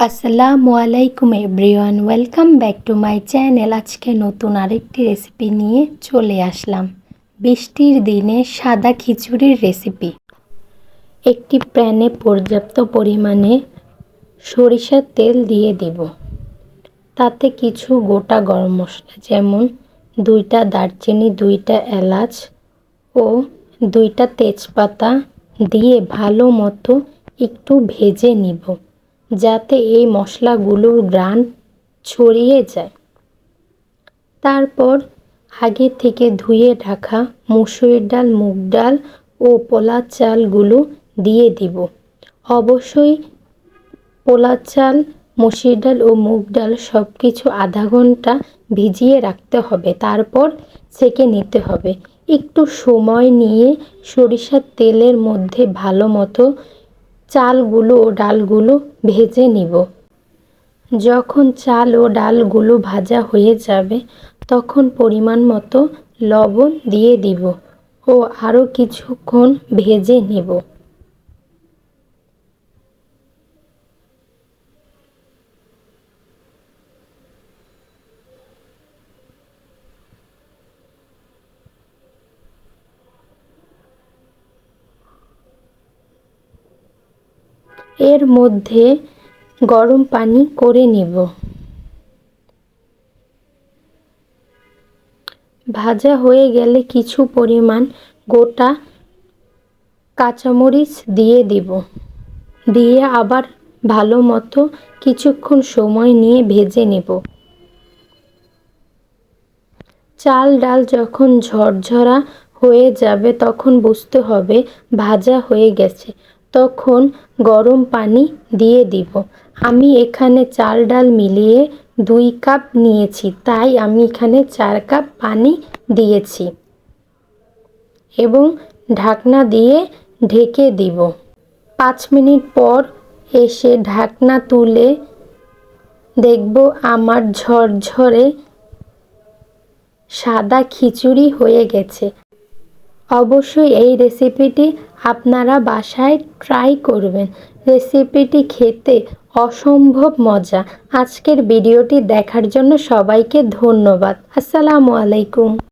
আসসালামু আলাইকুম everyone, welcome back to my channel. আজকে নতুন আরেকটি রেসিপি নিয়ে চলে আসলাম। বৃষ্টির দিনে সাদা খিচুড়ির রেসিপি। একটি প্যানে পর্যাপ্ত পরিমাণে সরিষার তেল দিয়ে দেব। তাতে কিছু গোটা গরম মশলা যেমন 2টা দারচিনি, 2টা এলাচ ও 2টা তেজপাতা দিয়ে ভালো মতো একটু ভেজে নিব, যাতে এই মশলাগুলোর ঘ্রাণ ছড়িয়ে যায়। তারপর আগে থেকে ধুয়ে রাখা মসুর ডাল, মুগ ডাল ও পোলা চালগুলো দিয়ে দিব। অবশ্যই পোলা চাল, মসুর ডাল ও মুগ ডাল সব কিছু আধা ঘন্টা ভিজিয়ে রাখতে হবে, তারপর ছেঁকে নিতে হবে। একটু সময় নিয়ে সরিষার তেলের মধ্যে ভালো মতো চালগুলো ও ডালগুলো ভেজে নিব। যখন চাল ও ডালগুলো ভাজা হয়ে যাবে তখন পরিমাণ মতো লবণ দিয়ে দিব ও আরও কিছুক্ষণ ভেজে নেব। এর মধ্যে গরম পানি করে নেব। ভাজা হয়ে গেলে কিছু পরিমাণ গোটা কাঁচামরিচ দিয়ে দিব। দিয়ে আবার ভালো মতো কিছুক্ষণ সময় নিয়ে ভেজে নেব। চাল ডাল যখন ঝরঝরা হয়ে যাবে তখন বুঝতে হবে ভাজা হয়ে গেছে। তখন গরম পানি দিয়ে দিব। আমি এখানে চাল ডাল মিলিয়ে 2 কাপ নিয়েছি, তাই আমি এখানে 4 কাপ পানি দিয়েছি এবং ঢাকনা দিয়ে ঢেকে দিব। 5 মিনিট পর এসে ঢাকনা তুলে দেখব আমার ঝরঝরে সাদা খিচুড়ি হয়ে গেছে। অবশ্যই এই রেসিপিটি আপনারা বাসায় ট্রাই করবেন। রেসিপিটি খেতে অসম্ভব মজা। আজকের ভিডিওটি দেখার জন্য সবাইকে ধন্যবাদ। আসসালামু আলাইকুম।